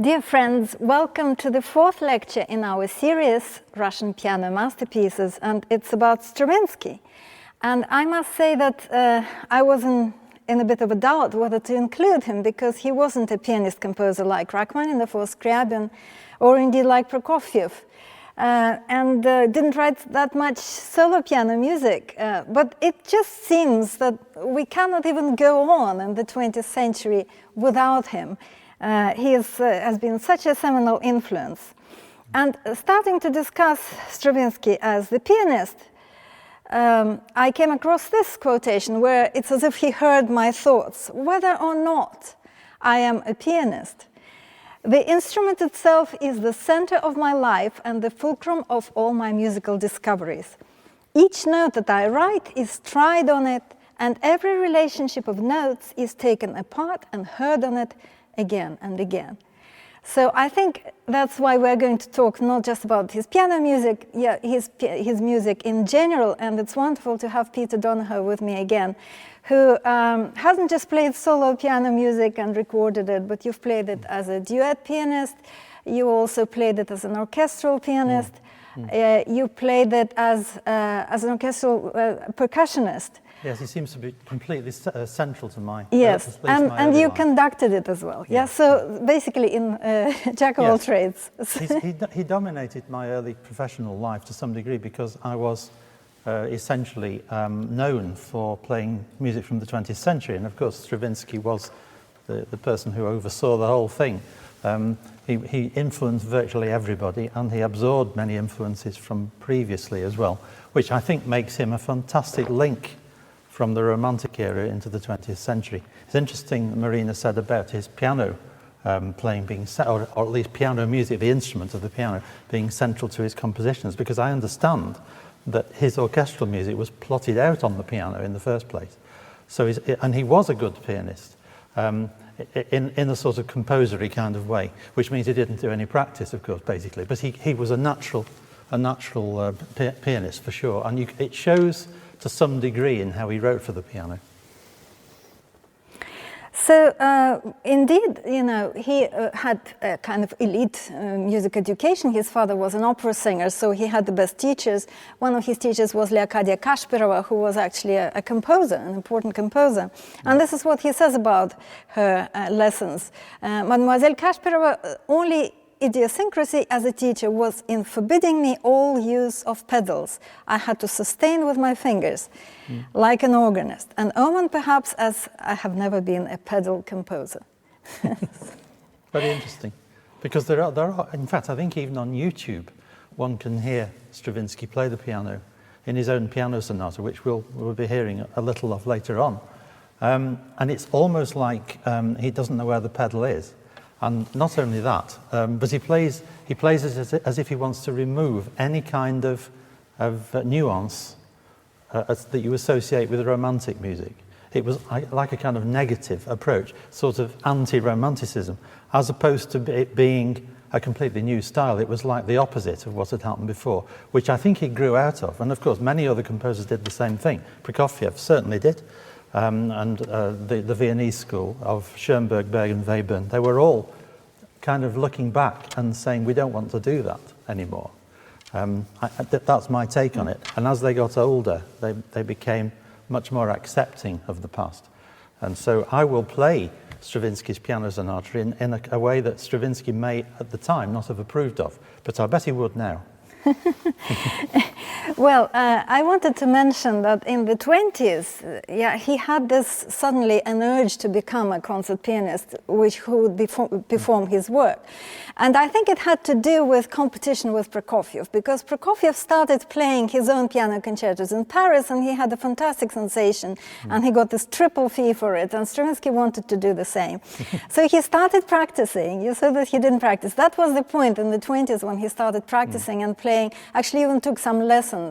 Dear friends, welcome to the fourth lecture in our series, Russian Piano Masterpieces, and it's about Stravinsky. And I must say that I was in a bit of a doubt whether to include him, because he wasn't a pianist composer like Rachmaninoff or Scriabin, or indeed like Prokofiev, and didn't write that much solo piano music. But it just seems that we cannot even go on in the 20th century without him. He has been such a seminal influence. And starting to discuss Stravinsky as the pianist, I came across this quotation where it's as if he heard my thoughts, whether or not I am a pianist. The instrument itself is the center of my life and the fulcrum of all my musical discoveries. Each note that I write is tried on it, and every relationship of notes is taken apart and heard on it again and again. So I think that's why we're going to talk not just about his piano music, his music in general, and it's wonderful to have Peter Donohoe with me again, who hasn't just played solo piano music and recorded it, but you've played it as a duet pianist, you also played it as an orchestral pianist, you played it as an orchestral percussionist. Yes, he seems to be completely central to my yes, and you life. Conducted it as well. Yeah, so basically in jack of all trades. He dominated my early professional life to some degree because I was essentially known for playing music from the 20th century, and of course Stravinsky was the person who oversaw the whole thing. He influenced virtually everybody, and he absorbed many influences from previously as well, which I think makes him a fantastic link from the Romantic era into the 20th century. It's interesting, Marina said about his piano playing being, or at least piano music, the instrument of the piano, being central to his compositions, because I understand that his orchestral music was plotted out on the piano in the first place. So and he was a good pianist in a sort of composery kind of way, which means he didn't do any practice, of course, basically. But he was a natural pianist for sure, and it shows to some degree in how he wrote for the piano. So indeed, you know, he had a kind of elite music education. His father was an opera singer, so he had the best teachers. One of his teachers was Leocadia Kashpirova, who was actually a composer, an important composer. And this is what he says about her lessons. Mademoiselle Kashpirova only idiosyncrasy as a teacher was in forbidding me all use of pedals. I had to sustain with my fingers, like an organist. And Oman, perhaps, as I have never been a pedal composer. Very interesting, because there are, in fact, I think even on YouTube, one can hear Stravinsky play the piano in his own piano sonata, which we'll be hearing a little of later on. And it's almost like he doesn't know where the pedal is. And not only that, but he plays it as if he wants to remove any kind of nuance that you associate with Romantic music. It was like a kind of negative approach, sort of anti-Romanticism, as opposed to it being a completely new style. It was like the opposite of what had happened before, which I think he grew out of. And of course, many other composers did the same thing. Prokofiev certainly did. And the Viennese school of Schoenberg, Berg and Webern, they were all kind of looking back and saying, we don't want to do that anymore. That's my take on it. And as they got older, they became much more accepting of the past. And so I will play Stravinsky's piano sonata in a way that Stravinsky may at the time not have approved of, but I bet he would now. Well, I wanted to mention that in the 20s, he had this suddenly an urge to become a concert pianist, who would perform his work. And I think it had to do with competition with Prokofiev, because Prokofiev started playing his own piano concertos in Paris, and he had a fantastic sensation, and he got this triple fee for it, and Stravinsky wanted to do the same. So he started practicing. You said that he didn't practice. That was the point in the 20s when he started practicing and playing, actually even took some lessons.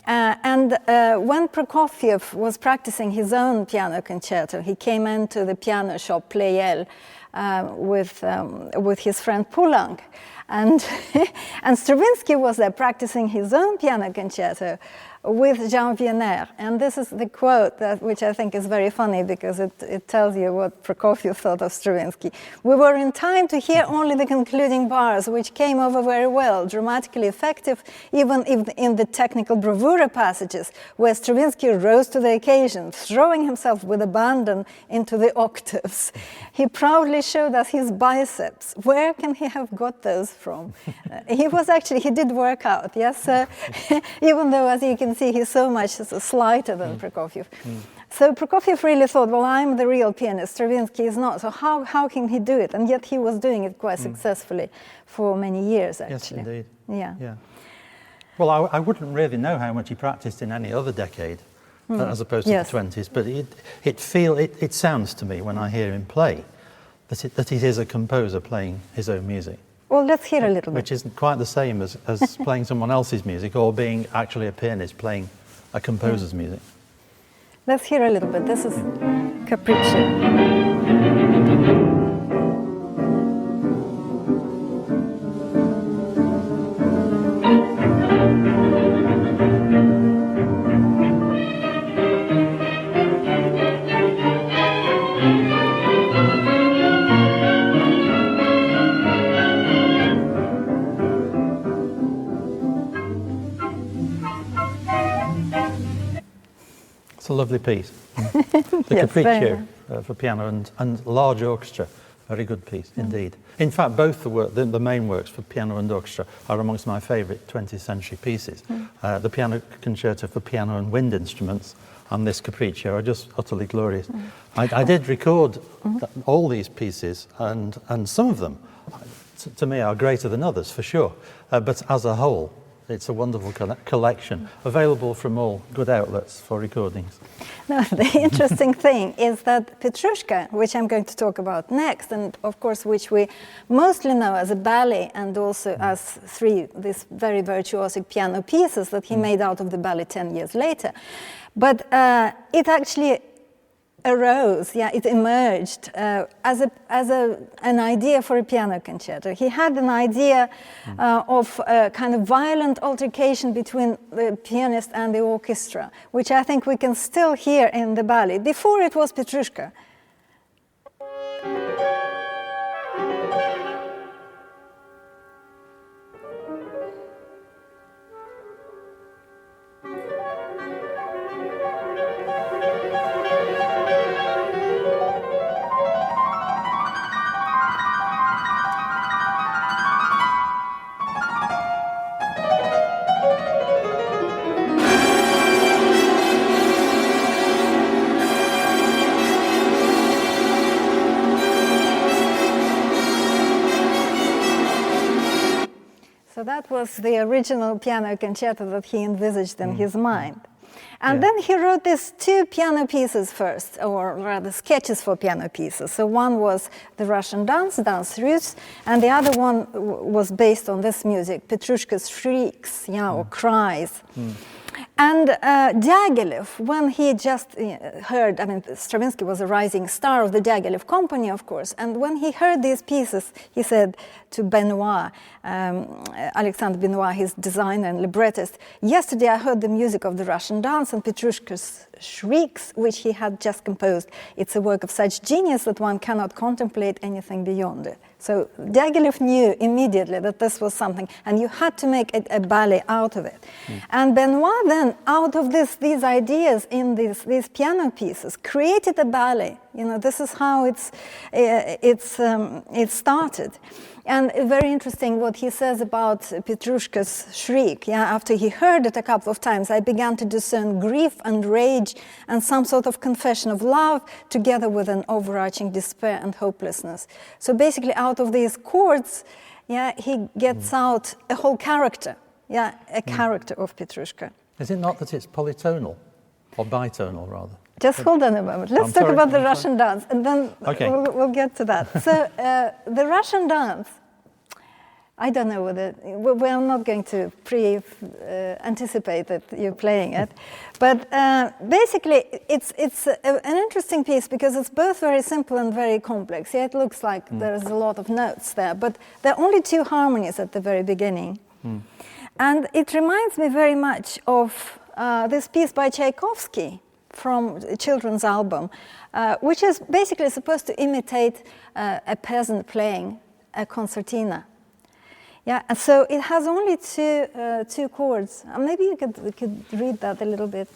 And when Prokofiev was practicing his own piano concerto, he came into the piano shop Pleyel with his friend Poulenc. And Stravinsky was there practicing his own piano concerto with Jean Vienner. And this is the quote which I think is very funny because it tells you what Prokofiev thought of Stravinsky. "We were in time to hear only the concluding bars, which came over very well, dramatically effective, even in the technical bravura passages, where Stravinsky rose to the occasion, throwing himself with abandon into the octaves. He proudly showed us his biceps. Where can he have got those from?" He did work out, yes, even though, as you can see, he's so much slighter than Prokofiev. So Prokofiev really thought, well, I'm the real pianist, Stravinsky is not, so how can he do it? And yet he was doing it quite successfully for many years, actually. Yes, indeed. Yeah. Well, I wouldn't really know how much he practiced in any other decade, as opposed to the 20s, but it sounds to me when I hear him play that he is a composer playing his own music. Well, let's hear a little bit. Which isn't quite the same as playing someone else's music or being actually a pianist playing a composer's music. Let's hear a little bit. This is Capriccio. It's a lovely piece. The Capriccio for piano and large orchestra, very good piece indeed. In fact, both the main works for piano and orchestra are amongst my favourite 20th century pieces. The Piano Concerto for piano and wind instruments and this Capriccio are just utterly glorious. I did record all these pieces, and some of them, to me, are greater than others, for sure. But as a whole, it's a wonderful collection, available from all good outlets for recordings. Now, the interesting thing is that Petrushka, which I'm going to talk about next, and of course which we mostly know as a ballet and also as these very virtuosic piano pieces that he made out of the ballet 10 years later. But it actually arose, it emerged as an idea for a piano concerto. He had an idea of a kind of violent altercation between the pianist and the orchestra, which I think we can still hear in the ballet. Before it was Petrushka. So that was the original piano concerto that he envisaged in his mind. And then he wrote these two piano pieces first, or rather sketches for piano pieces. So one was the Russian dance, Danse Russe, and the other one was based on this music, Petrushka's shrieks, or cries. And Diaghilev, when he just heard, Stravinsky was a rising star of the Diaghilev company, of course, and when he heard these pieces, he said to Benoit, Alexandre Benoit, his designer and librettist, "Yesterday I heard the music of the Russian dance and Petrushka's shrieks, which he had just composed. It's a work of such genius that one cannot contemplate anything beyond it." So Diaghilev knew immediately that this was something, and you had to make a ballet out of it. And Benoit then, out of these ideas in these piano pieces, created a ballet. This is how it started. And very interesting what he says about Petrushka's shriek. After he heard it a couple of times, I began to discern grief and rage and some sort of confession of love, together with an overarching despair and hopelessness. So basically, out of these chords, he gets out a whole character. A character of Petrushka. Is it not that it's polytonal, or bitonal rather? Just hold on a moment. Let's talk about the Russian dance, and then we'll get to that. So the Russian dance, I don't know whether, we're not going to anticipate that you're playing it, but basically it's an interesting piece because it's both very simple and very complex. It looks like there's a lot of notes there, but there are only two harmonies at the very beginning. And it reminds me very much of this piece by Tchaikovsky from a children's album, which is basically supposed to imitate a peasant playing a concertina. Yeah, and so it has only two chords. Maybe you could read that a little bit.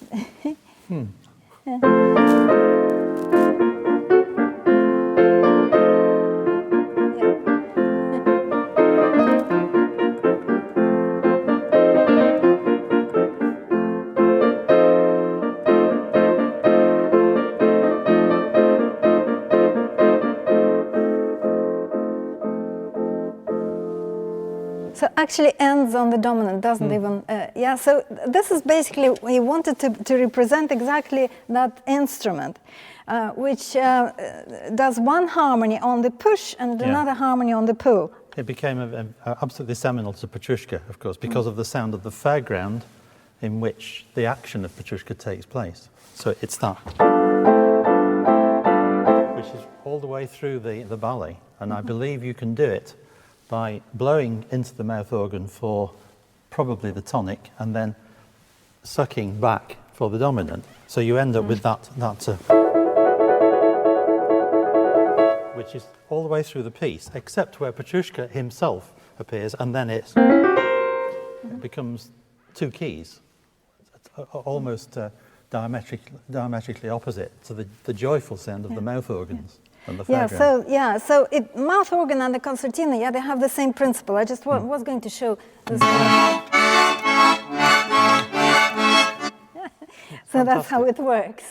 So actually ends on the dominant, doesn't even, yeah, so this is basically, he wanted to represent exactly that instrument, which does one harmony on the push and another harmony on the pull. It became absolutely seminal to Petrushka, of course, because of the sound of the fairground in which the action of Petrushka takes place. So it's that, which is all the way through the ballet, and I believe you can do it by blowing into the mouth organ for probably the tonic and then sucking back for the dominant. So you end up with that which is all the way through the piece, except where Petrushka himself appears, and then it becomes two keys, almost diametrically opposite to the joyful sound of the mouth organs. So mouth organ and the concertina, they have the same principle. I just was going to show this. So that's how it works.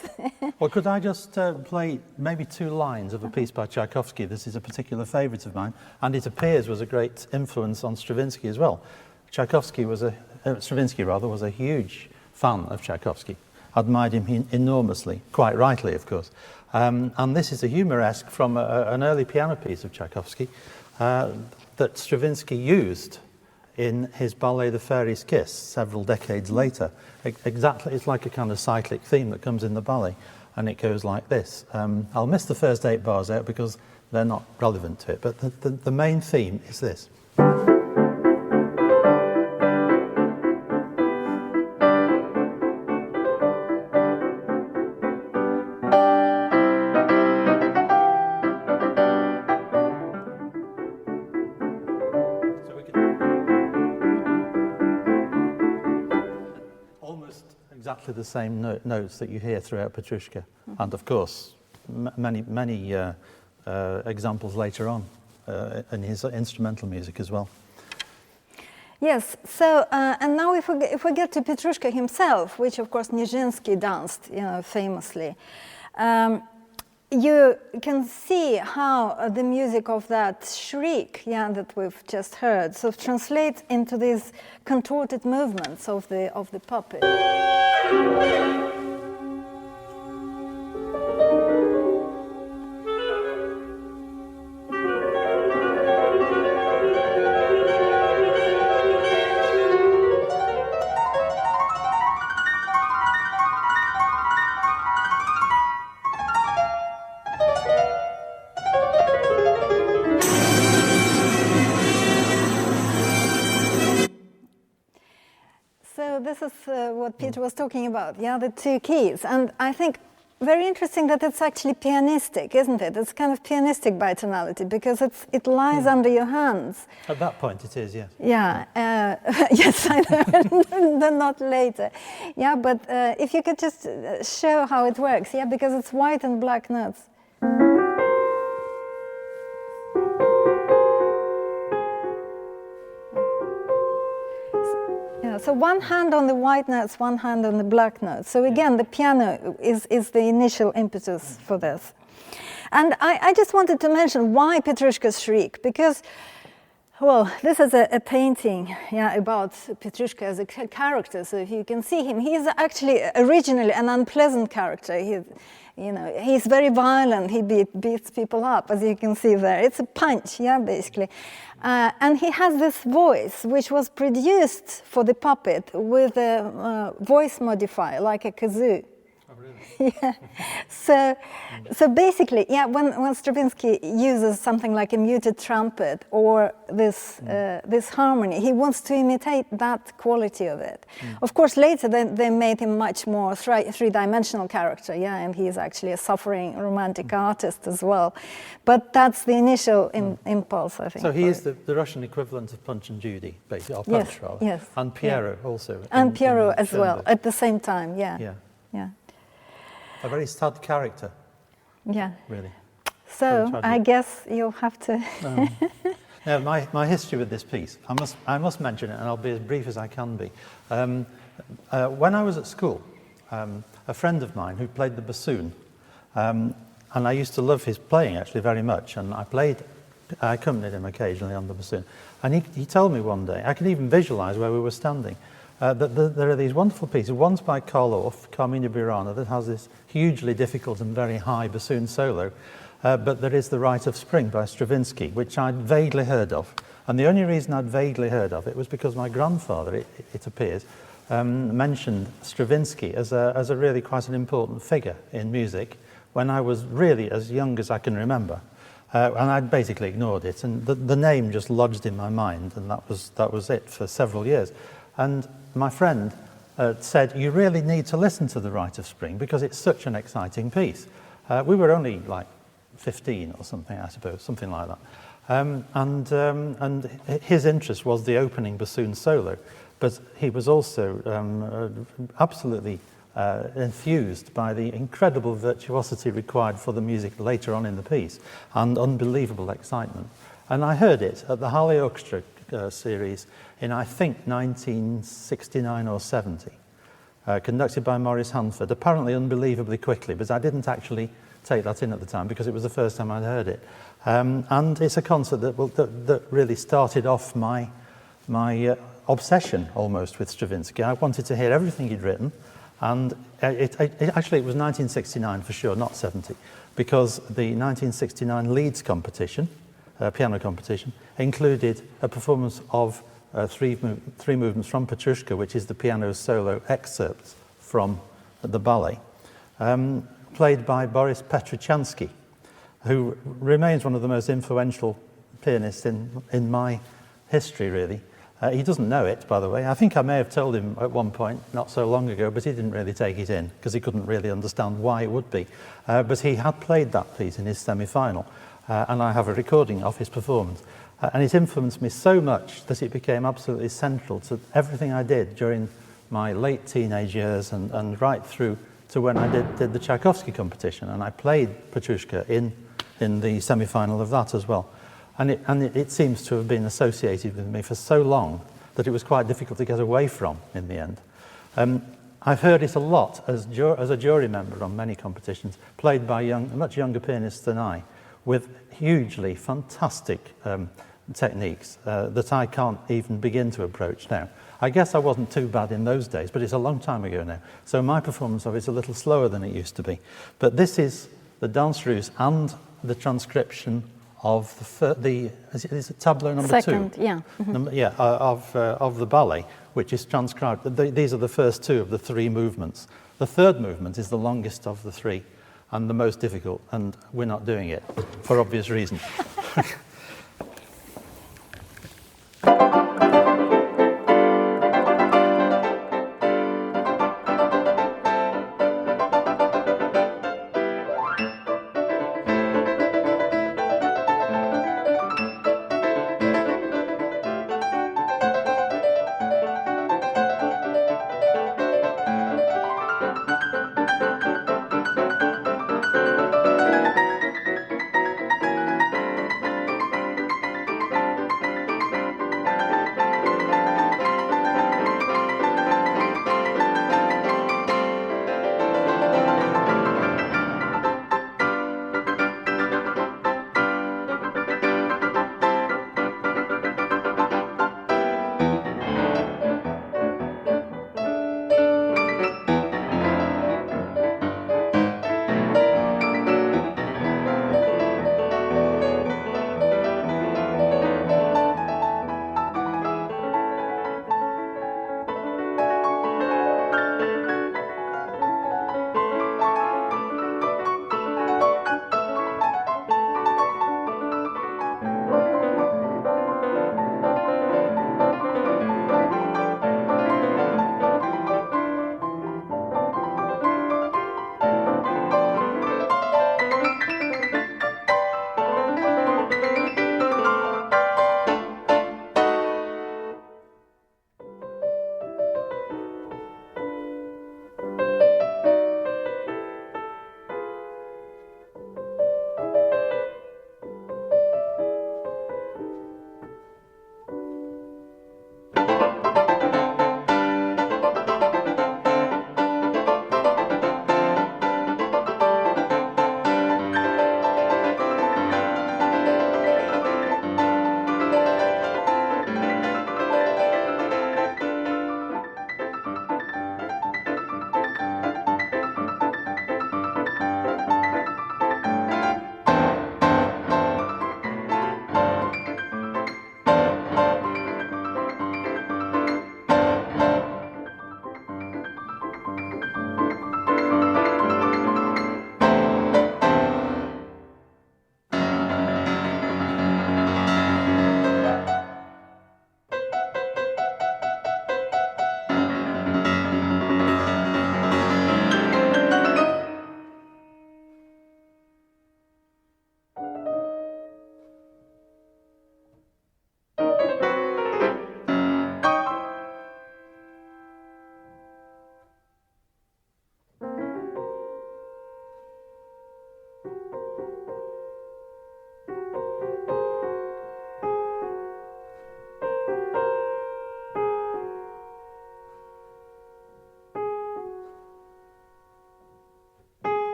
Well, could I just play maybe two lines of a piece by Tchaikovsky? This is a particular favourite of mine, and it appears was a great influence on Stravinsky as well. Stravinsky was a huge fan of Tchaikovsky, admired him enormously, quite rightly, of course. And this is a humoresque from an early piano piece of Tchaikovsky that Stravinsky used in his ballet The Fairy's Kiss several decades later. Exactly, it's like a kind of cyclic theme that comes in the ballet, and it goes like this. I'll miss the first 8 bars out because they're not relevant to it, but the main theme is this. Exactly the same notes that you hear throughout Petrushka, and of course many examples later on in his instrumental music as well. Yes, so and now if we get to Petrushka himself, which of course Nijinsky danced, famously, you can see how the music of that shriek, that we've just heard, so translates into these contorted movements of the puppet. So this is what Peter was talking about, the two keys. And I think very interesting that it's actually pianistic, isn't it? It's kind of pianistic bitonality because it lies under your hands. At that point it is, yes. Yeah, yes, I know, not later. Yeah, but if you could just show how it works, because it's white and black notes. So one hand on the white notes, one hand on the black notes. So again, the piano is the initial impetus for this. And I just wanted to mention why Petrushka's shriek, because, well, this is a painting about Petrushka as a character. So if you can see him, he is actually originally an unpleasant character. He's very violent. He beats people up, as you can see there. It's a punch, basically. And he has this voice, which was produced for the puppet with a voice modifier, like a kazoo. Oh, really? Yeah. So basically, yeah, when Stravinsky uses something like a muted trumpet or this harmony, he wants to imitate that quality of it. Of course, later they made him much more three-dimensional character, yeah, and he is actually a suffering romantic artist as well. But that's the initial impulse, I think. So he is the Russian equivalent of Punch and Judy, basically, or Punch rather. Yes. And Piero also. And Piero in as well, Schoenberg. at the same time, yeah. Yeah. Yeah. A very sad character, Yeah. really. So tragic. I guess you'll have to. Now, my history with this piece, I must mention it, and I'll be as brief as I can be. When I was at school, a friend of mine who played the bassoon, and I used to love his playing actually very much, and I accompanied him occasionally on the bassoon. And he told me one day, I can even visualize where we were standing, that there are these wonderful pieces. One's by Karloff, Carmina Burana, that has this hugely difficult and very high bassoon solo. But there is The Rite of Spring by Stravinsky, which I'd vaguely heard of. And the only reason I'd vaguely heard of it was because my grandfather, it appears, mentioned Stravinsky as a really quite an important figure in music when I was really as young as I can remember. And I'd basically ignored it. And the name just lodged in my mind, and that was it for several years. And my friend said, you really need to listen to The Rite of Spring because it's such an exciting piece. We were only like 15 or something, I suppose, something like that. And his interest was the opening bassoon solo, but he was also absolutely enthused by the incredible virtuosity required for the music later on in the piece and unbelievable excitement. And I heard it at the Harley Orchestra series in, I think, 1969 or 70, conducted by Maurice Hanford, apparently unbelievably quickly, but I didn't actually take that in at the time because it was the first time I'd heard it. And it's a concert that really started off my obsession almost with Stravinsky. I wanted to hear everything he'd written, and actually it was 1969 for sure, not 70, because the 1969 Leeds competition, piano competition, included a performance of three movements from Petrushka, which is the piano solo excerpts from the ballet. Played by Boris Petrushka, who remains one of the most influential pianists in my history, really. He doesn't know it, by the way. I think I may have told him at one point, not so long ago, but he didn't really take it in because he couldn't really understand why it would be. But he had played that piece in his semi-final, and I have a recording of his performance. And it influenced me so much that it became absolutely central to everything I did during my late teenage years and right through to when I did the Tchaikovsky competition, and I played Petrushka in the semi-final of that as well. And it seems to have been associated with me for so long that it was quite difficult to get away from in the end. I've heard it a lot as a jury member on many competitions, played by much younger pianists than I, with hugely fantastic techniques that I can't even begin to approach now. I guess I wasn't too bad in those days, but it's a long time ago now. So my performance of it's a little slower than it used to be. But this is the dance ruse and the transcription of is it tableau number Second, 2? yeah. Of the ballet, which is transcribed. These are the first two of the three movements. The third movement is the longest of the three and the most difficult, and we're not doing it for obvious reasons.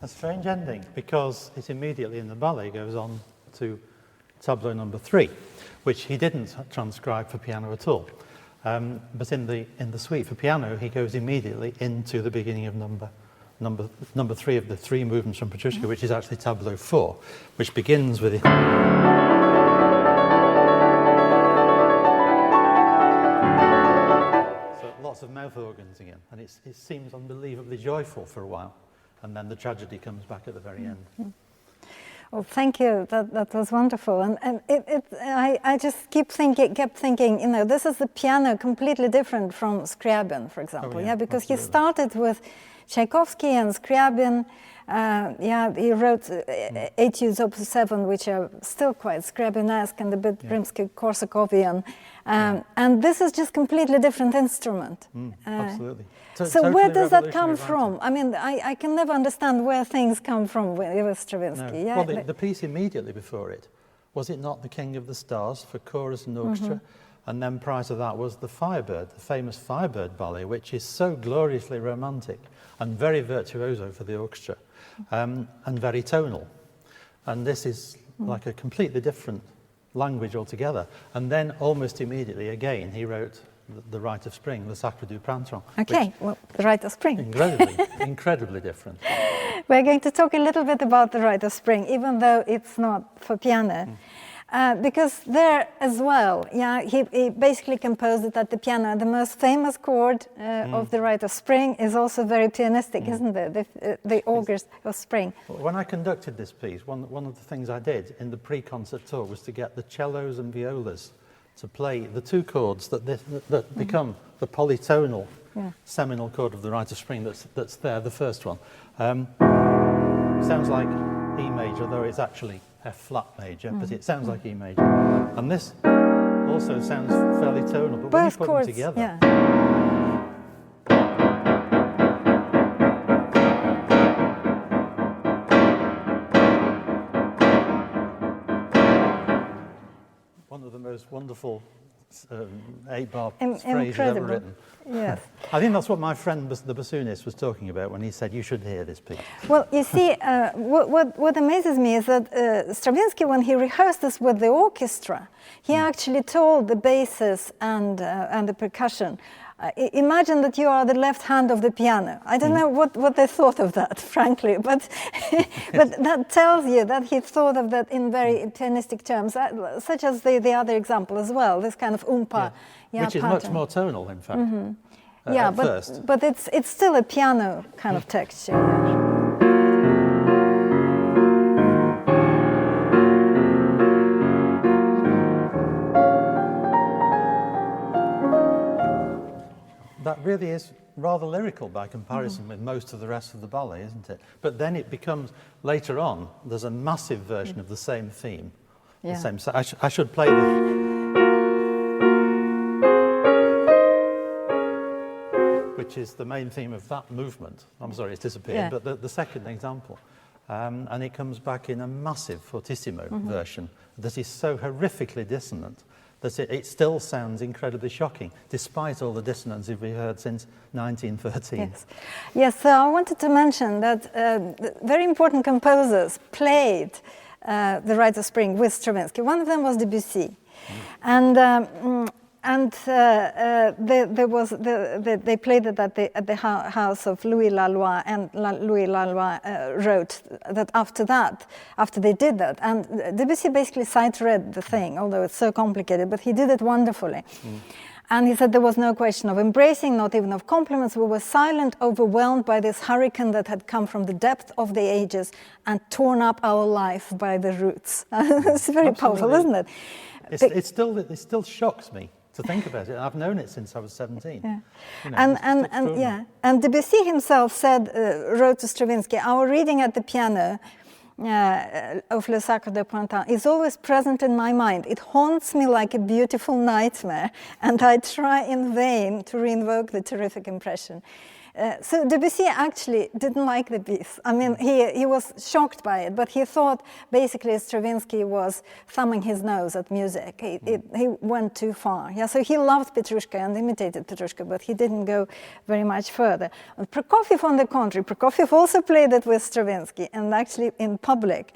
A strange ending, because it immediately in the ballet goes on to tableau number 3, which he didn't transcribe for piano at all. But in the suite for piano, he goes immediately into the beginning of number 3 of the 3 movements from Petrushka, which is actually tableau 4, which begins with it. Lots of mouth organs again, and it seems unbelievably joyful for a while, and then the tragedy comes back at the very end. Well, thank you. That was wonderful, and I just kept thinking, you know, this is the piano completely different from Scriabin, for example. Oh, yeah, because absolutely. he started with Tchaikovsky and Scriabin. He wrote Etudes Opus 7, which are still quite Scriabinesque and a bit Rimsky-Korsakovian. And this is just completely different instrument. Absolutely. So totally where does that come revolutionary from? writing. I mean, I can never understand where things come from with Stravinsky. No. Yeah, Well, the piece immediately before it, was it not The King of the Stars for chorus and orchestra? And then prior to that was the Firebird, the famous Firebird ballet, which is so gloriously romantic and very virtuoso for the orchestra, and very tonal. And this is like a completely different language altogether. And then almost immediately again, he wrote the Rite of Spring, the Sacre du Printemps. Okay, well, the Rite of Spring. Incredibly different. We're going to talk a little bit about the Rite of Spring, even though it's not for piano. Because there as well, he basically composed it at the piano. The most famous chord of the Rite of Spring is also very pianistic, isn't it? The August of Spring. When I conducted this piece, one of the things I did in the pre-concert tour was to get the cellos and violas to play the 2 chords that become the polytonal seminal chord of the Rite of Spring that's there, the first one. Sounds like E major, though it's actually F flat major, but it sounds like E major. And this also sounds fairly tonal, but when you put them together... One of the most wonderful 8-bar phrases ever written. Yes. I think that's what my friend, the bassoonist, was talking about when he said, you should hear this piece. Well, you see, what amazes me is that Stravinsky, when he rehearsed this with the orchestra, he actually told the basses and the percussion, imagine that you are the left hand of the piano. I don't know what they thought of that, frankly, but but that tells you that he thought of that in very pianistic terms, such as the other example as well, this kind of umpa. Which is pattern. much more tonal, in fact. But it's still a piano kind of texture. That really is rather lyrical by comparison with most of the rest of the ballet, isn't it? But then it becomes, later on, there's a massive version of the same theme. The same. So I should play which is the main theme of that movement. I'm sorry, it's disappeared, but the second example. And it comes back in a massive fortissimo version that is so horrifically dissonant that it still sounds incredibly shocking, despite all the dissonances we've heard since 1913. Yes, so I wanted to mention that very important composers played the Rite of Spring with Stravinsky. One of them was Debussy. They played it at the house of Louis Laloy, and Louis Laloy wrote that after they did that, and Debussy basically sight-read the thing, although it's so complicated, but he did it wonderfully. And he said there was no question of embracing, not even of compliments. We were silent, overwhelmed by this hurricane that had come from the depth of the ages and torn up our life by the roots. It's very powerful, isn't it? It still shocks me to think about it. I've known it since I was 17. Yeah. You know, and Debussy himself said, wrote to Stravinsky, our reading at the piano of Le Sacre du Printemps is always present in my mind. It haunts me like a beautiful nightmare, and I try in vain to reinvoke the terrific impression. So Debussy actually didn't like the piece. I mean, he was shocked by it, but he thought basically Stravinsky was thumbing his nose at music. He went too far. Yeah, so he loved Petrushka and imitated Petrushka, but he didn't go very much further. Prokofiev, on the contrary, Prokofiev also played it with Stravinsky, and actually in public.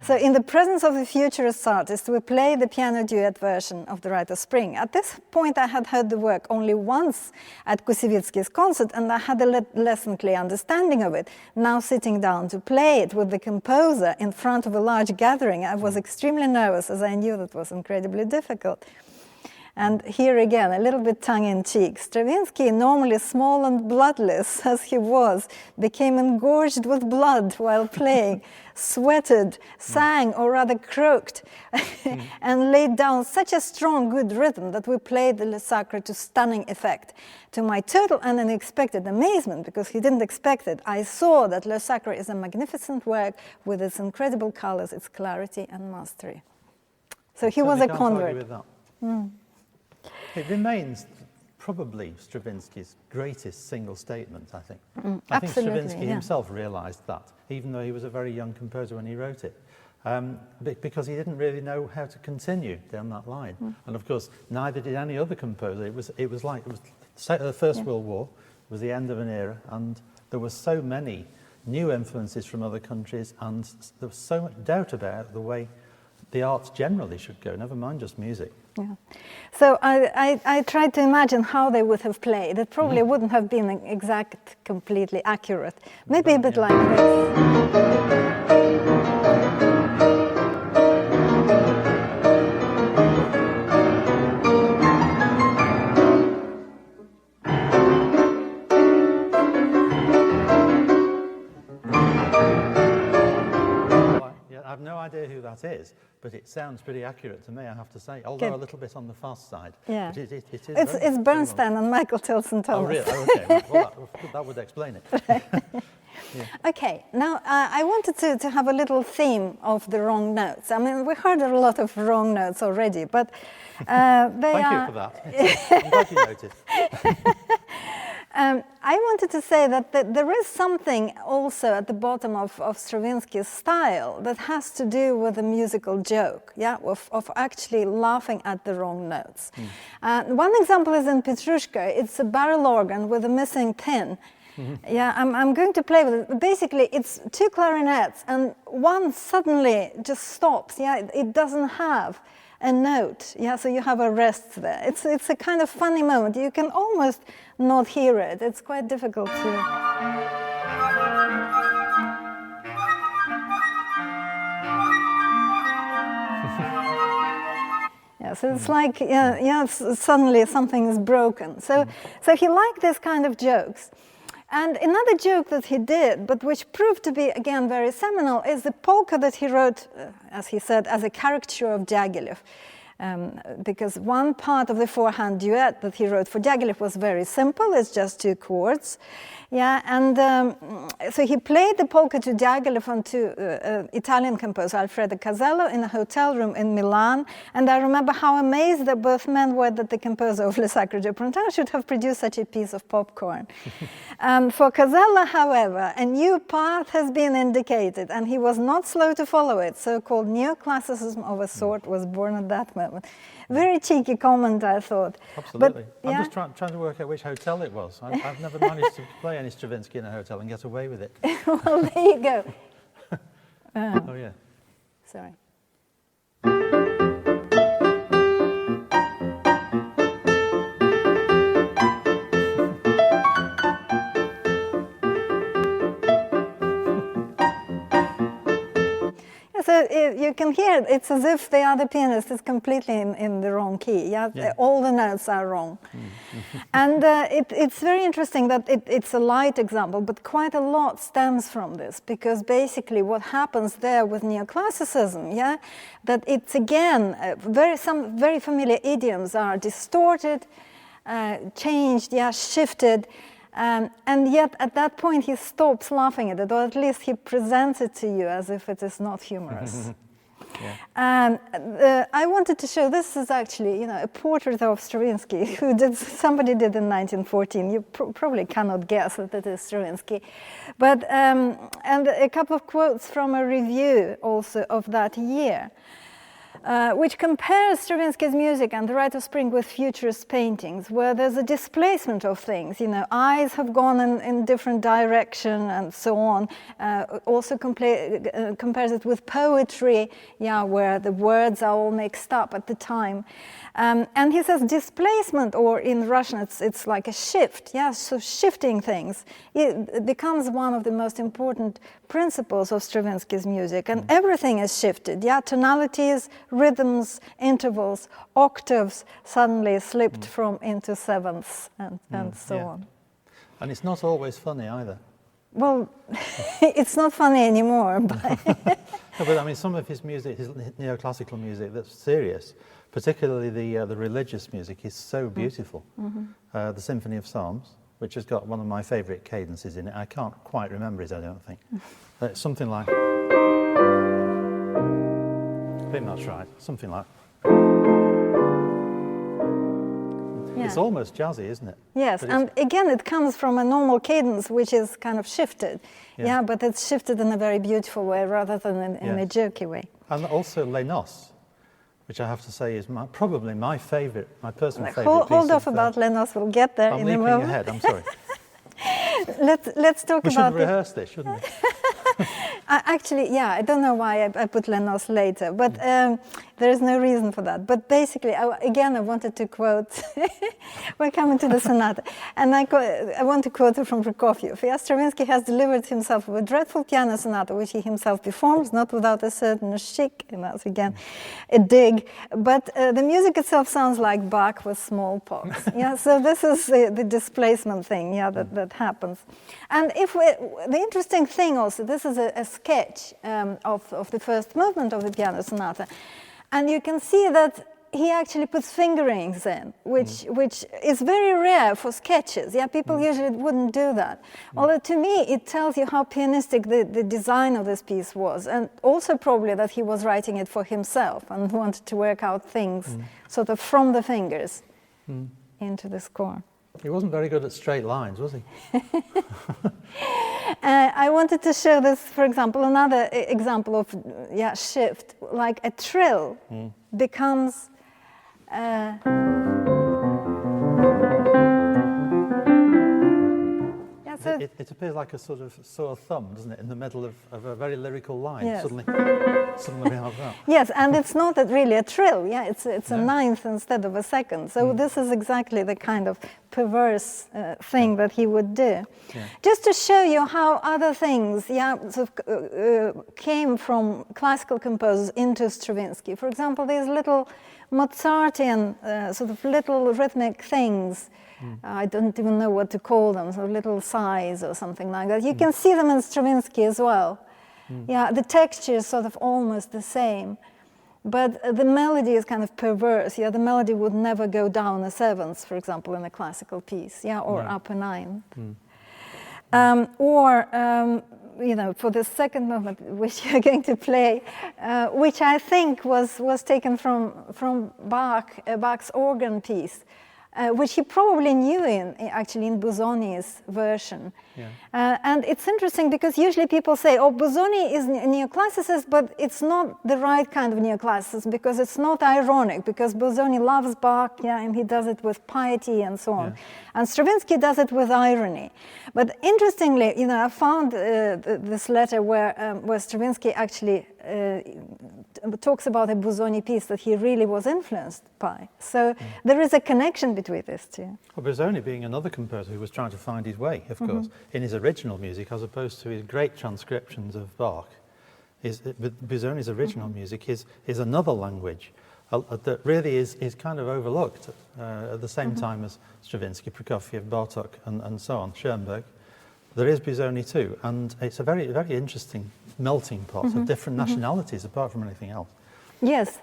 So in the presence of the futurist artist, we play the piano duet version of The Rite of Spring. At this point, I had heard the work only once at Kusevitsky's concert, and I had a less than clear understanding of it. Now sitting down to play it with the composer in front of a large gathering, I was extremely nervous, as I knew that was incredibly difficult. And here again, a little bit tongue-in-cheek, Stravinsky, normally small and bloodless as he was, became engorged with blood while playing, sweated, sang, or rather croaked, and laid down such a strong, good rhythm that we played the Le Sacre to stunning effect. To my total and unexpected amazement, because he didn't expect it, I saw that Le Sacre is a magnificent work with its incredible colors, its clarity and mastery. So he was a convert. It remains probably Stravinsky's greatest single statement, I think. I think Stravinsky himself realised that, even though he was a very young composer when he wrote it, because he didn't really know how to continue down that line. And of course, neither did any other composer. It was the First World War, it was the end of an era, and there were so many new influences from other countries, and there was so much doubt about the way the arts generally should go, never mind just music. Yeah. So I tried to imagine how they would have played. It probably wouldn't have been exact, completely accurate. Maybe a bit like this. I have no idea who that is, but it sounds pretty accurate to me, I have to say, although a little bit on the fast side. Yeah. But it is it's Bernstein and Michael Tilson Thomas. Oh, really? Oh, okay. Well, that would explain it. Yeah. Okay, now I wanted to have a little theme of the wrong notes. I mean, we heard a lot of wrong notes already, but Thank you for that. I'm glad you noticed. I wanted to say that there is something also at the bottom of Stravinsky's style that has to do with a musical joke, of actually laughing at the wrong notes. One example is in Petrushka. It's a barrel organ with a missing pin. Yeah, I'm going to play with it. Basically, it's two clarinets, and one suddenly just stops. Yeah, it doesn't have a note. Yeah, so you have a rest there. It's a kind of funny moment. You can almost not hear it. It's quite difficult to. Yeah, so it's like suddenly something is broken. So he liked this kind of jokes. And another joke that he did, but which proved to be, again, very seminal, is the polka that he wrote, as he said, as a caricature of Diaghilev. Because one part of the four-hand duet that he wrote for Diaghilev was very simple. It's just two chords. Yeah, and so he played the polka to Diaghilev and to Italian composer Alfredo Casello in a hotel room in Milan. And I remember how amazed that both men were that the composer of Le Sacre de Printemps should have produced such a piece of popcorn. For Casello, however, a new path has been indicated, and he was not slow to follow it. So-called neoclassicism of a sort was born at that moment. Very cheeky comment, I thought. Absolutely. But, I'm just trying to work out which hotel it was. I've never managed to play any Stravinsky in a hotel and get away with it. Well, there you go. Oh, yeah. Sorry. So you can hear it's as if the other pianist is completely in the wrong key. Yeah? All the notes are wrong. And it's very interesting that it's a light example, but quite a lot stems from this, because basically what happens there with neoclassicism, that it's again, some very familiar idioms are distorted, changed, shifted. And yet, at that point, he stops laughing at it, or at least he presents it to you as if it is not humorous. I wanted to show, this is actually, a portrait of Stravinsky, somebody did in 1914. You probably cannot guess that it is Stravinsky. But, and a couple of quotes from a review also of that year, which compares Stravinsky's music and The Rite of Spring with Futurist paintings, where there's a displacement of things. Eyes have gone in different direction and so on. Also compares it with poetry, where the words are all mixed up at the time. And he says displacement, or in Russian it's like a shift, so shifting things. It becomes one of the most important principles of Stravinsky's music, and everything is shifted, tonalities, rhythms, intervals, octaves suddenly slipped from into sevenths and so on. And it's not always funny either. Well, it's not funny anymore. But no, but I mean, some of his music, his neoclassical music, that's serious, particularly the religious music, is so beautiful. The Symphony of Psalms, which has got one of my favourite cadences in it. I can't quite remember it, I don't think. It's something like... I think that's right. Something like... It's almost jazzy, isn't it? Yes, and again, it comes from a normal cadence, which is kind of shifted. But it's shifted in a very beautiful way rather than in a jerky way. And also Les Noces, which I have to say is probably my favourite, my personal favourite piece. Hold off about Les Noces, we'll get there in a moment. I'm leaping ahead, I'm sorry. Let's talk about it. We should rehearse this, shouldn't we? Actually, I don't know why I put Les Noces later, but there is no reason for that. But basically, I wanted to quote, we're coming to the sonata, and I want to quote from Prokofiev. Stravinsky has delivered himself of a dreadful piano sonata, which he himself performs, not without a certain chic, and that's again a dig, but the music itself sounds like Bach with smallpox. So this is the displacement thing, that happens. And the interesting thing also, this is a sketch of the first movement of the piano sonata, and you can see that he actually puts fingerings in, which is very rare for sketches. People usually wouldn't do that. Although to me, it tells you how pianistic the design of this piece was, and also probably that he was writing it for himself and wanted to work out things sort of from the fingers into the score. He wasn't very good at straight lines, was he? I wanted to show this, for example, another example of shift, like a trill becomes it appears like a sort of sore thumb, doesn't it, in the middle of a very lyrical line. Yes. Suddenly we have that. Yes, and it's not really a trill. It's a ninth instead of a second. So this is exactly the kind of perverse thing that he would do. Just to show you how other things came from classical composers into Stravinsky. For example, these little Mozartian sort of little rhythmic things. I don't even know what to call them, so little sighs or something like that. You can see them in Stravinsky as well. The texture is sort of almost the same, but the melody is kind of perverse. The melody would never go down a seventh, for example, in a classical piece, or up a nine. For the second movement, which you're going to play, which I think was taken from Bach's organ piece, which he probably knew actually in Busoni's version. And it's interesting because usually people say, Busoni is neoclassicist, but it's not the right kind of neoclassicist because it's not ironic, because Busoni loves Bach, and he does it with piety and so on. And Stravinsky does it with irony. But interestingly, I found this letter where Stravinsky actually talks about a Busoni piece that he really was influenced by. So there is a connection between these two. Well, Busoni being another composer who was trying to find his way, of course, in his original music, as opposed to his great transcriptions of Bach. Busoni's original music is another language that really is kind of overlooked at the same time as Stravinsky, Prokofiev, Bartók, and so on, Schoenberg. There is Busoni too, and it's a very, very interesting melting pot of different nationalities apart from anything else. Yes,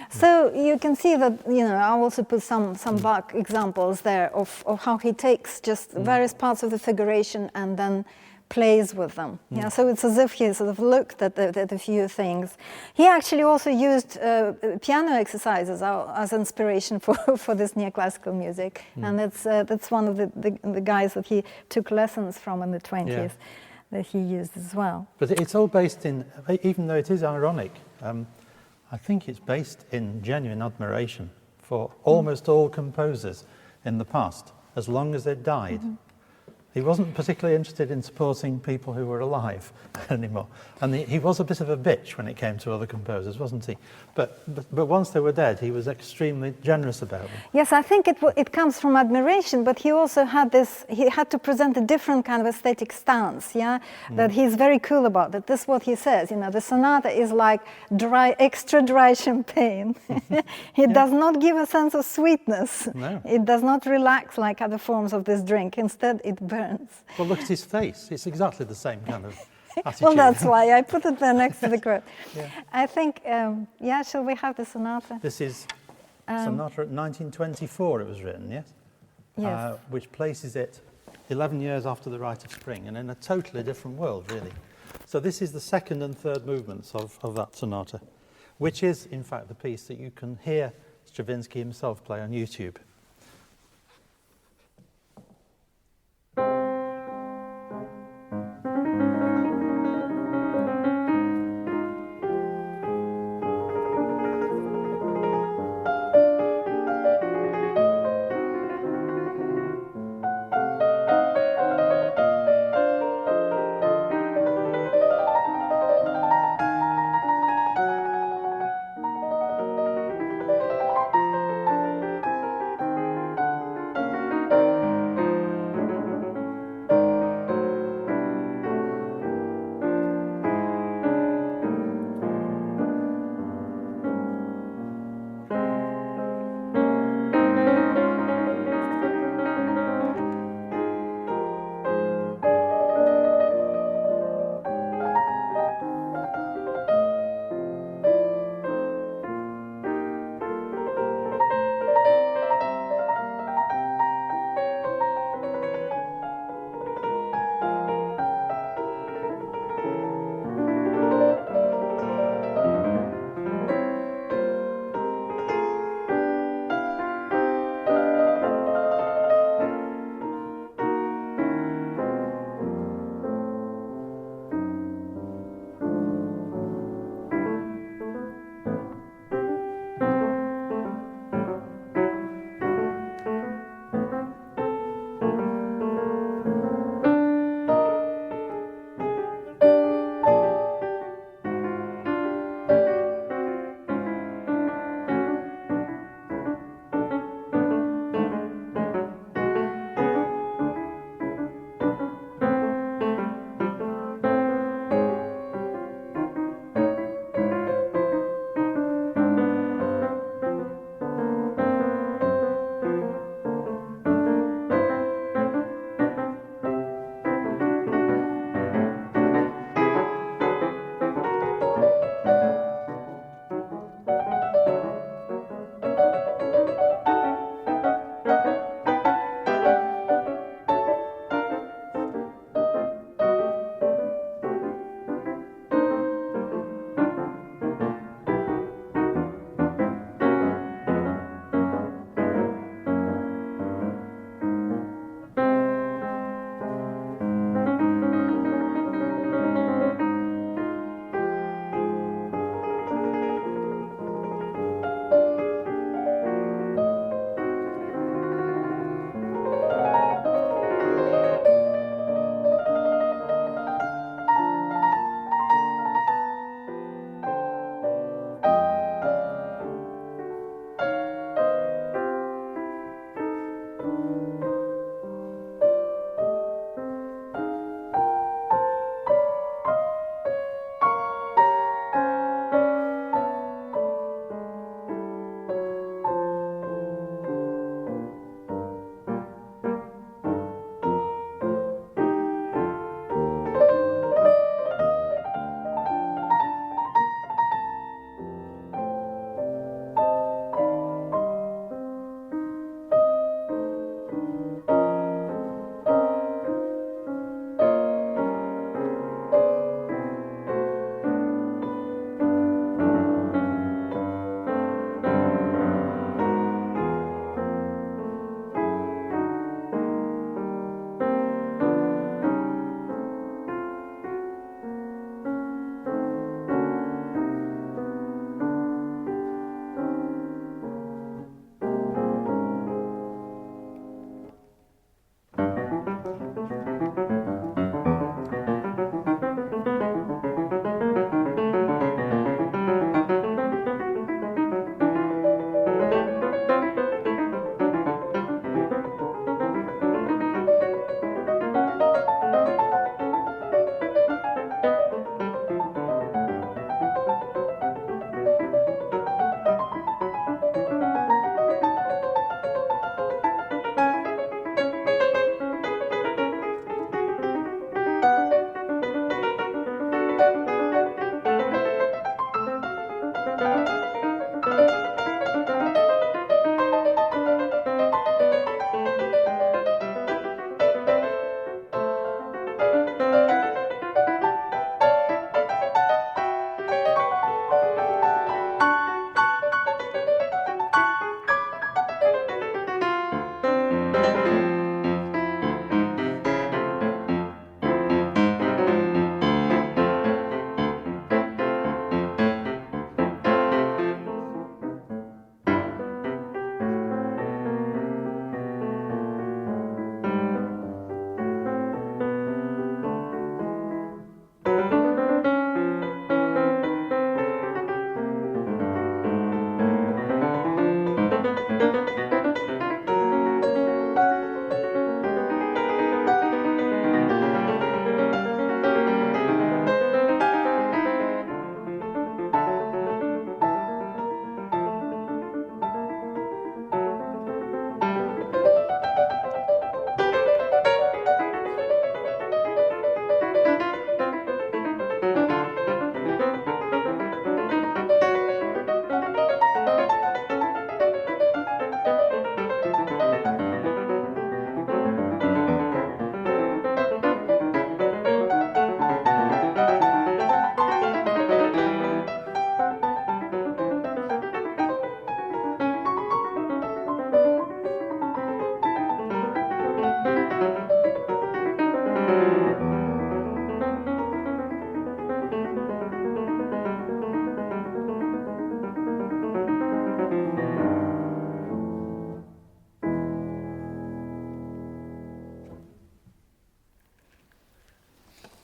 so you can see that, I also put some Bach examples there of how he takes just various parts of the figuration and then plays with them. Yeah, so it's as if he sort of looked at a few things. He actually also used piano exercises as inspiration for this neoclassical music, and that's one of the guys that he took lessons from in the 20s. Yeah. That he used as well. But it's all based in, even though it is ironic, I think it's based in genuine admiration for almost all composers in the past, as long as they died. He wasn't particularly interested in supporting people who were alive anymore. And he was a bit of a bitch when it came to other composers, wasn't he? But once they were dead, he was extremely generous about them. Yes, I think it comes from admiration, but he also had he had to present a different kind of aesthetic stance, yeah? That he's very cool about it. This is what he says, you know, the sonata is like extra dry champagne. It does not give a sense of sweetness. No. It does not relax like other forms of this drink. Instead, it burns. Well, look at his face. It's exactly the same kind of attitude. Well, that's why I put it there next to the quote. Yeah. I think, yeah, shall we have the sonata? This is sonata 1924 it was written, yes? Yes. Which places it 11 years after the Rite of Spring and in a totally different world, really. So this is the second and third movements of that sonata, which is, in fact, the piece that you can hear Stravinsky himself play on YouTube.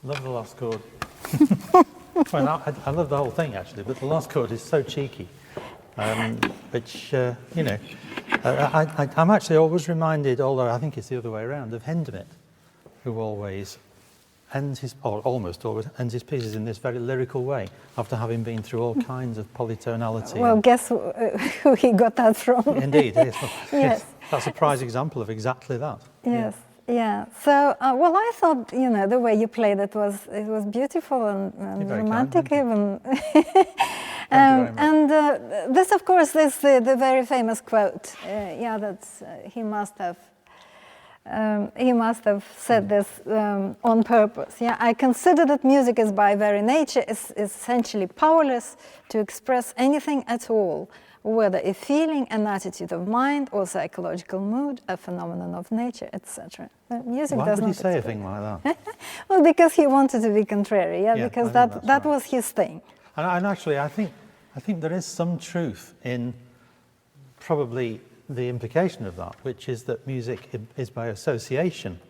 Love the last chord. Well, I love the whole thing actually, but the last chord is so cheeky, which you know, I'm actually always reminded, although I think it's the other way around, of Hindemith, who always ends his, or almost always ends his pieces in this very lyrical way, after having been through all kinds of polytonality. Well, guess who he got that from? Indeed, yes. Yes. That's a prize example of exactly that. Yes. Yeah. So, well, I thought, you know, the way you played it was beautiful and romantic even. This, of course, is the very famous quote. Yeah, that's he must have said this on purpose. Yeah, I consider that music is by very nature is essentially powerless to express anything at all, whether a feeling, an attitude of mind, or psychological mood, a phenomenon of nature, etc. Music Why does would not he say a express. thing like that? Well, because he wanted to be contrary, yeah, Yeah, because I think that right. was his thing. And actually, I think there is some truth in probably the implication of that, which is that music is by association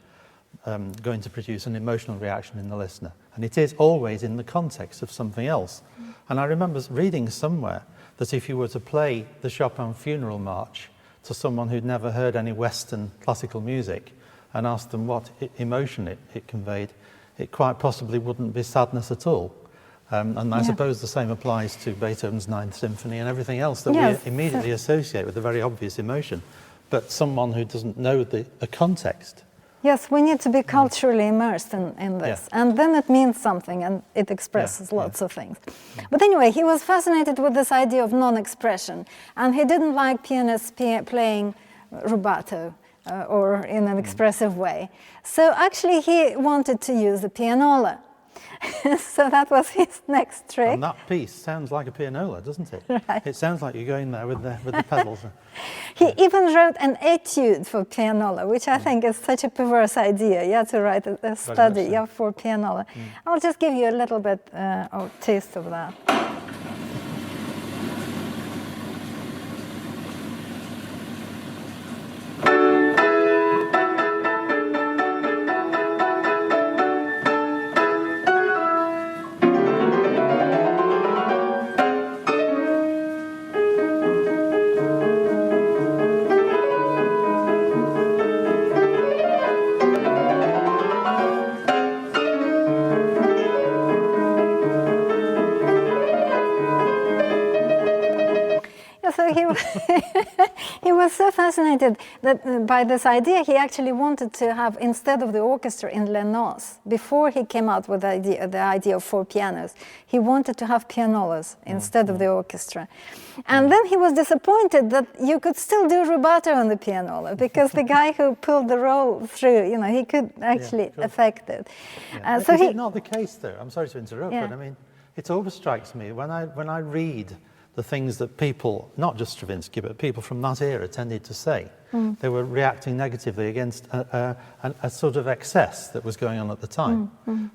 going to produce an emotional reaction in the listener. And it is always in the context of something else. And I remember reading somewhere that if you were to play the Chopin Funeral March to someone who'd never heard any Western classical music and asked them what emotion it conveyed, it quite possibly wouldn't be sadness at all. And I suppose the same applies to Beethoven's Ninth Symphony and everything else that Yes. we immediately associate with a very obvious emotion. But someone who doesn't know the context. Yes, we need to be culturally immersed in this. Yeah. And then it means something and it expresses lots of things. But anyway, he was fascinated with this idea of non-expression. And he didn't like pianists playing rubato or in an expressive way. So actually he wanted to use the pianola. So that was his next trick. And that piece sounds like a pianola, doesn't it? Right. It sounds like you're going there with the pedals. He even wrote an etude for pianola, which I think is such a perverse idea, yeah, to write a study for pianola. I'll just give you a little bit of taste of that. So he was so fascinated that by this idea, he actually wanted to have, instead of the orchestra in Les Noces, before he came out with the idea of 4 pianos, he wanted to have pianolas instead of the orchestra. And then he was disappointed that you could still do rubato on the pianola, because the guy who pulled the roll through, you know, he could actually affect it. Yeah. So Is it not the case, though? I'm sorry to interrupt, Yeah. but I mean, it always strikes me when I read the things that people, not just Stravinsky, but people from that era tended to say. They were reacting negatively against a sort of excess that was going on at the time.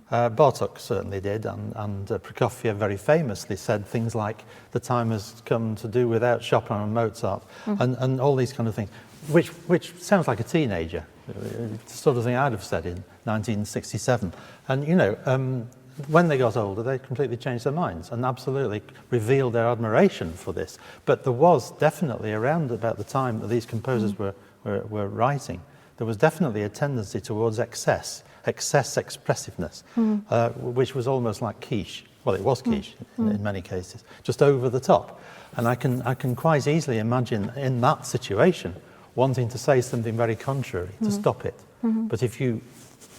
Bartók certainly did, and Prokofiev very famously said things like, the time has come to do without Chopin and Mozart, and all these kind of things, which sounds like a teenager. It's the sort of thing I'd have said in 1967. And, you know, when they got older, they completely changed their minds and absolutely revealed their admiration for this. But there was definitely, around about the time that these composers were writing, there was definitely a tendency towards excess expressiveness, which was almost like quiche. Well, it was quiche in many cases, just over the top. And I can quite easily imagine in that situation wanting to say something very contrary to stop it. But if you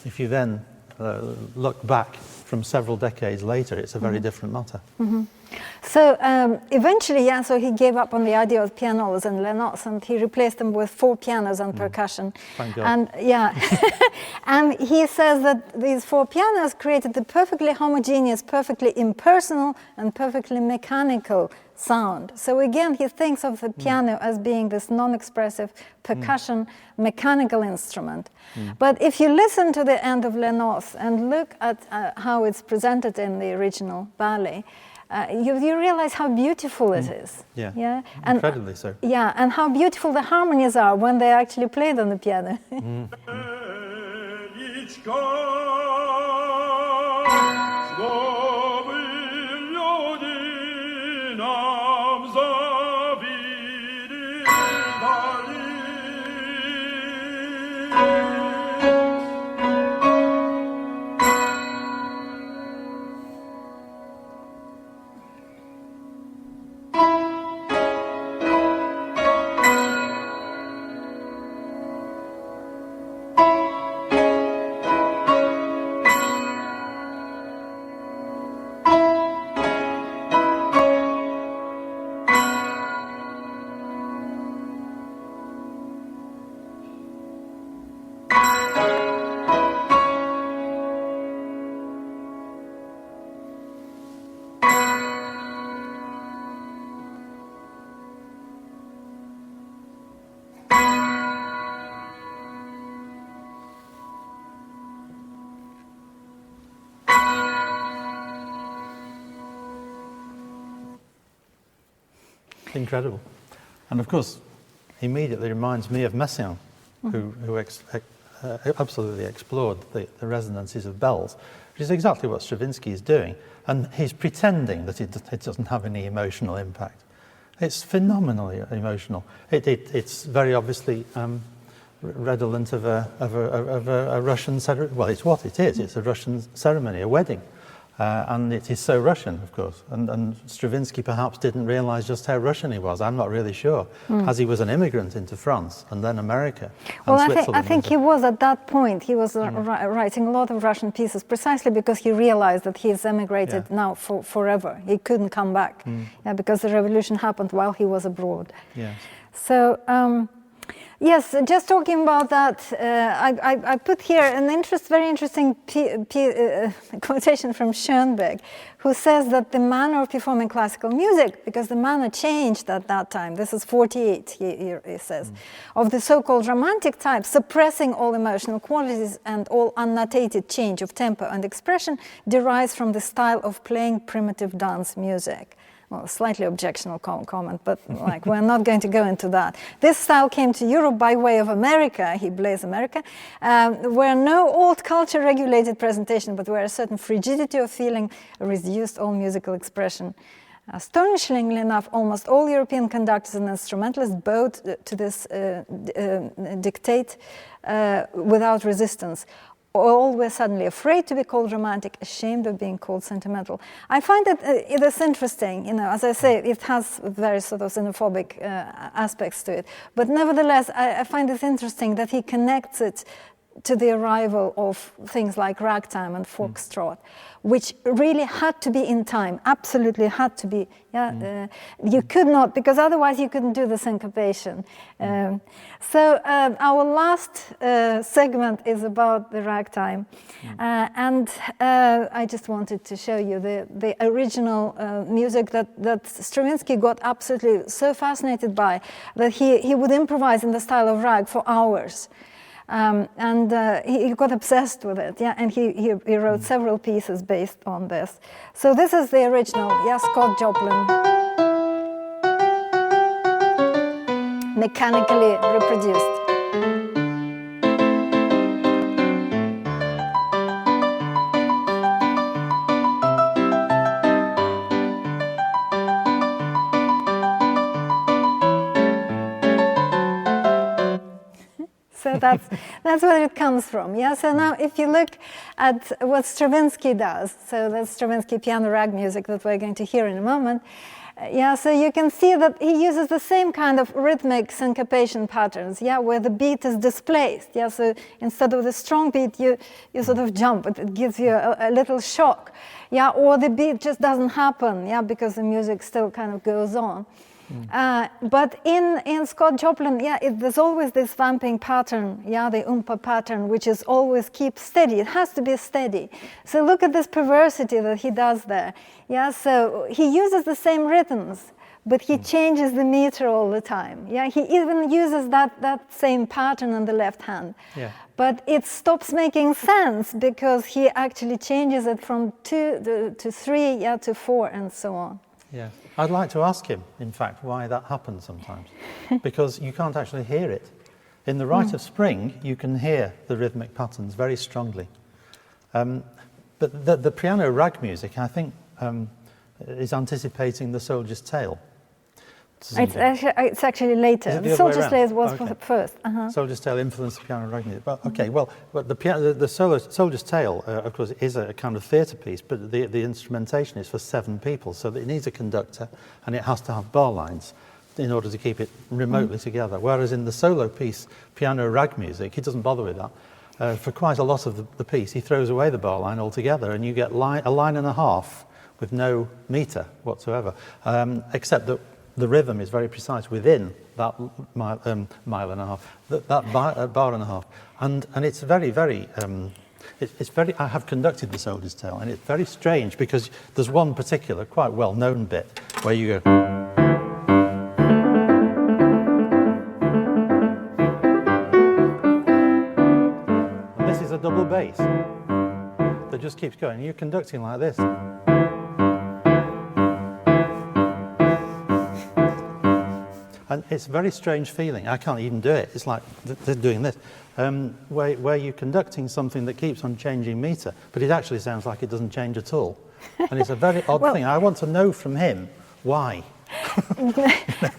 then look back from several decades later, it's a very different matter. So eventually, yeah, so he gave up on the idea of pianolas and Les Noces, and he replaced them with 4 pianos and percussion. Thank God. And yeah, and he says that these 4 pianos created the perfectly homogeneous, perfectly impersonal, and perfectly mechanical sound. So again, he thinks of the piano as being this non-expressive percussion mechanical instrument. But if you listen to the end of Les Noces and look at how it's presented in the original ballet, you realize how beautiful it is. Yeah, and, incredibly so. Yeah, and how beautiful the harmonies are when they're actually played on the piano. Incredible. And of course, immediately reminds me of Messiaen, who absolutely explored the resonances of bells, which is exactly what Stravinsky is doing. And he's pretending that it doesn't have any emotional impact. It's phenomenally emotional. It's very obviously redolent of a Russian ceremony. Well, it's what it is. It's a Russian ceremony, a wedding. And it is so Russian, of course. And Stravinsky perhaps didn't realize just how Russian he was. I'm not really sure, as he was an immigrant into France and then America and well, Switzerland. I think he was at that point. He was writing a lot of Russian pieces precisely because he realized that he's emigrated now forever. He couldn't come back because the revolution happened while he was abroad. Yes. So, yes, just talking about that, I put here an very interesting quotation from Schoenberg, who says that the manner of performing classical music, because the manner changed at that time, this is 48, he says, of the so-called romantic type, suppressing all emotional qualities and all unnotated change of tempo and expression, derives from the style of playing primitive dance music. Well, slightly objectionable comment, but like we're not going to go into that. This style came to Europe by way of America, he blames America, where no old culture regulated presentation, but where a certain frigidity of feeling reduced all musical expression. Astonishingly enough, almost all European conductors and instrumentalists bowed to this dictate without resistance. All were suddenly afraid to be called romantic, ashamed of being called sentimental. I find that it is interesting, as I say, it has very sort of xenophobic aspects to it. But nevertheless, I find it interesting that he connects it to the arrival of things like ragtime and foxtrot, which really had to be in time, absolutely had to be. You could not, because otherwise you couldn't do the syncopation. So our last segment is about the ragtime. And I just wanted to show you the original music that Stravinsky got absolutely so fascinated by that he would improvise in the style of rag for hours. And he got obsessed with it, and he wrote several pieces based on this. So this is the original, Scott Joplin, mechanically reproduced. So that's where it comes from. So now if you look at what Stravinsky does, so that's Stravinsky piano rag music that we're going to hear in a moment. So you can see that he uses the same kind of rhythmic syncopation patterns, where the beat is displaced. So instead of the strong beat, you sort of jump. It gives you a little shock. Or the beat just doesn't happen, because the music still kind of goes on. But in Scott Joplin, there's always this vamping pattern, the umpa pattern, which is always keep steady. It has to be steady. So look at this perversity that he does there. So he uses the same rhythms, but he changes the meter all the time. Yeah, he even uses that same pattern on the left hand. Yeah. But it stops making sense because he actually changes it from 2 to 3, yeah, to 4, and so on. Yeah, I'd like to ask him, in fact, why that happens sometimes, because you can't actually hear it. In the Rite of Spring, you can hear the rhythmic patterns very strongly. But the piano rag music, I think, is anticipating the Soldier's Tale. It's actually later. The Soldier's Tale was first. Soldier's Tale influenced the piano rag music. But, okay, well, but the Soldier's Tale, of course, is a kind of theatre piece, but the instrumentation is for 7 people, so that it needs a conductor and it has to have bar lines in order to keep it remotely together. Whereas in the solo piece, piano rag music, he doesn't bother with that. For quite a lot of the piece, he throws away the bar line altogether, and you get a line and a half with no meter whatsoever, except that the rhythm is very precise within that mile and a half, that bar and a half, and it's very, very. It's very. I have conducted the Soldier's Tale, and it's very strange because there's one particular, quite well-known bit where you go. A double bass that just keeps going. You're conducting like this. And it's a very strange feeling. I can't even do it. It's like they're doing this, where you're conducting something that keeps on changing meter, but it actually sounds like it doesn't change at all. And it's a very odd thing. I want to know from him why.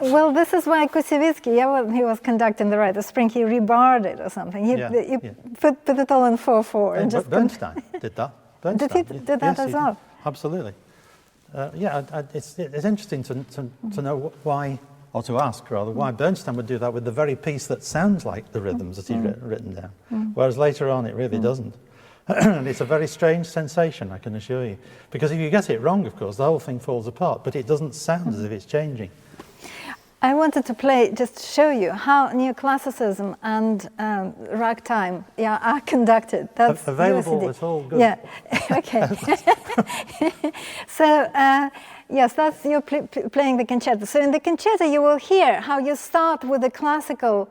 Well, this is why Stravinsky, when he was conducting the Rite of Spring, he rebarred it or something. He put it all in 4/4. And just Bernstein did that. Did he did that as well? Absolutely. It's interesting to know why, or to ask rather, why Bernstein would do that with the very piece that sounds like the rhythms that he'd written down, whereas later on it really doesn't. And it's a very strange sensation, I can assure you. Because if you get it wrong, of course, the whole thing falls apart, but it doesn't sound as if it's changing. I wanted to play, just to show you how neoclassicism and ragtime are conducted. That's available, USD. It's all good. Yeah, okay. So, yes, that's you playing the concerto. So in the concerto you will hear how you start with the classical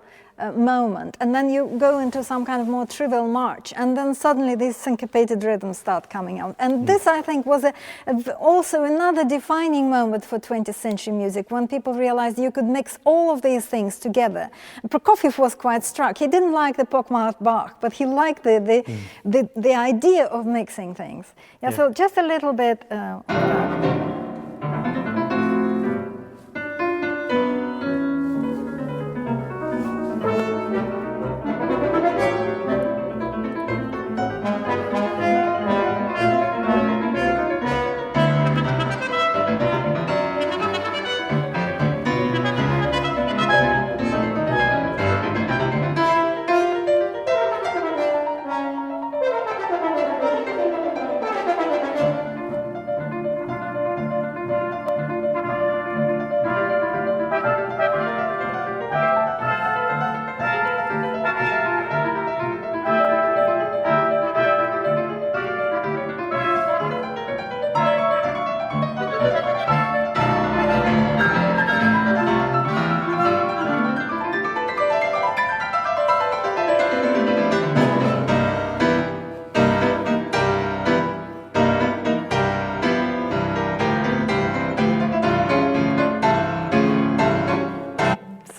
moment, and then you go into some kind of more trivial march, and then suddenly these syncopated rhythms start coming out. And this, I think, was also another defining moment for 20th century music, when people realized you could mix all of these things together. Prokofiev was quite struck. He didn't like the pockmarked Bach, but he liked the idea of mixing things. Yeah, so just a little bit of that.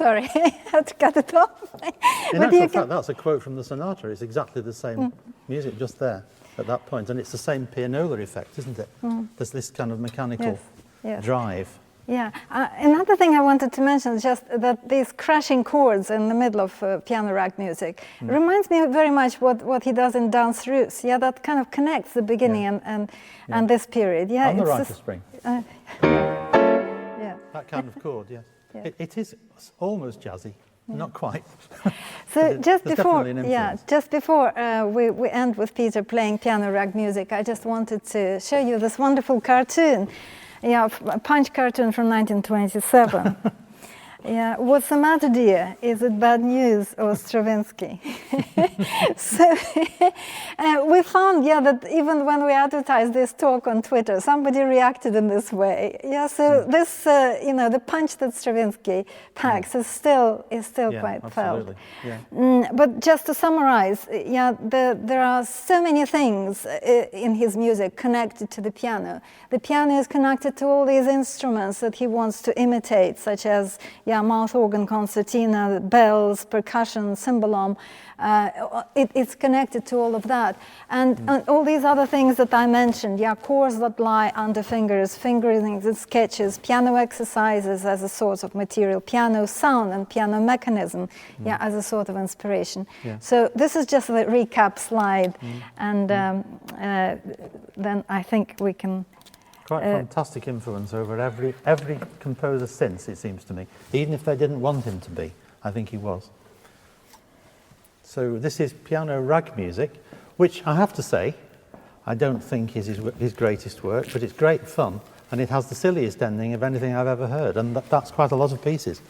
Sorry, I had to cut it off. In actual fact, that's a quote from the sonata. It's exactly the same music just there at that point, and it's the same pianola effect, isn't it? There's this kind of mechanical drive. Yeah. Another thing I wanted to mention is just that these crashing chords in the middle of piano rag music reminds me very much what he does in Danse Russe. Yeah, that kind of connects the beginning and this period. Yeah, on the Rite of Spring. Yeah. That kind of chord, yes. Yeah. It is almost jazzy, not quite. So just before we end with Peter playing piano rag music, I just wanted to show you this wonderful cartoon. Yeah, a Punch cartoon from 1927. Yeah, what's the matter, dear? Is it bad news or Stravinsky? So we found, yeah, that even when we advertised this talk on Twitter, somebody reacted in this way. Yeah, so this, the punch that Stravinsky packs is still quite absolutely. felt. Yeah. But just to summarize, yeah, there are so many things in his music connected to the piano. The piano is connected to all these instruments that he wants to imitate, such as mouth organ concertina, bells, percussion, cymbalom. It's connected to all of that. And all these other things that I mentioned, chords that lie under fingers, fingerings and sketches, piano exercises as a source of material, piano sound and piano mechanism, as a sort of inspiration. Yeah. So this is just a recap slide, and then I think we can... Quite fantastic influence over every composer since, it seems to me. Even if they didn't want him to be, I think he was. So this is piano rag music, which I have to say, I don't think is his greatest work, but it's great fun, and it has the silliest ending of anything I've ever heard, and that's quite a lot of pieces.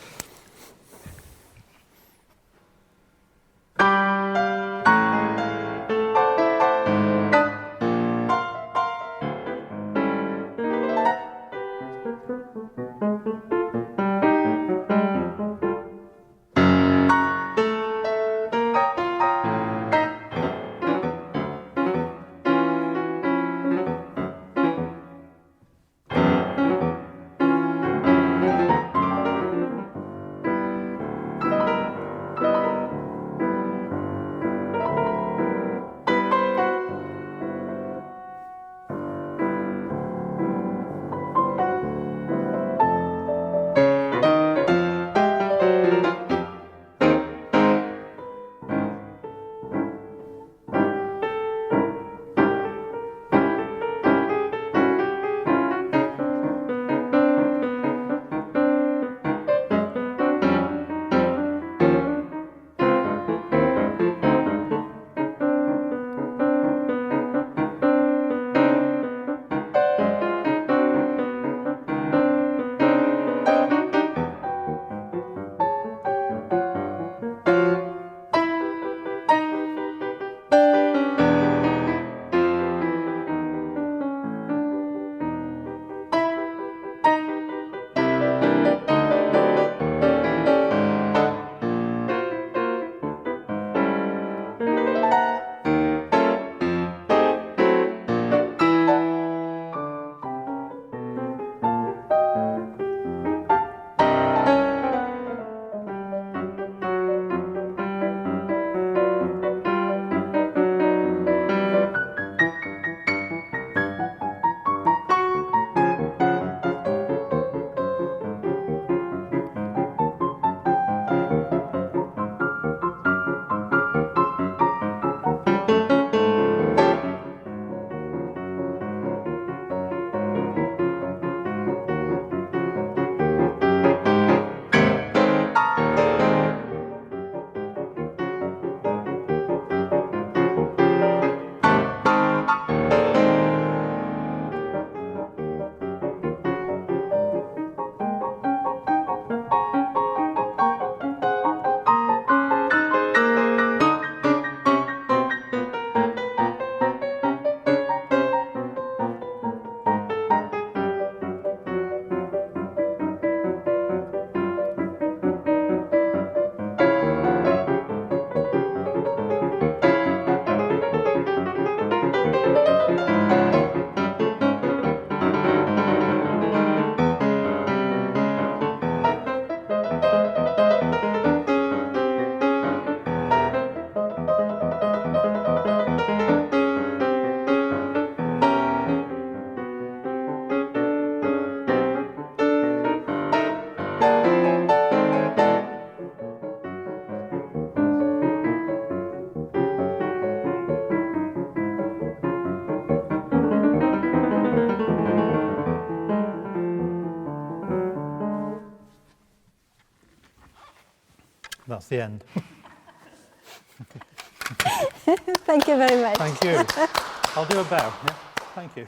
That's the end. Thank you very much. Thank you. I'll do a bow. Yeah? Thank you.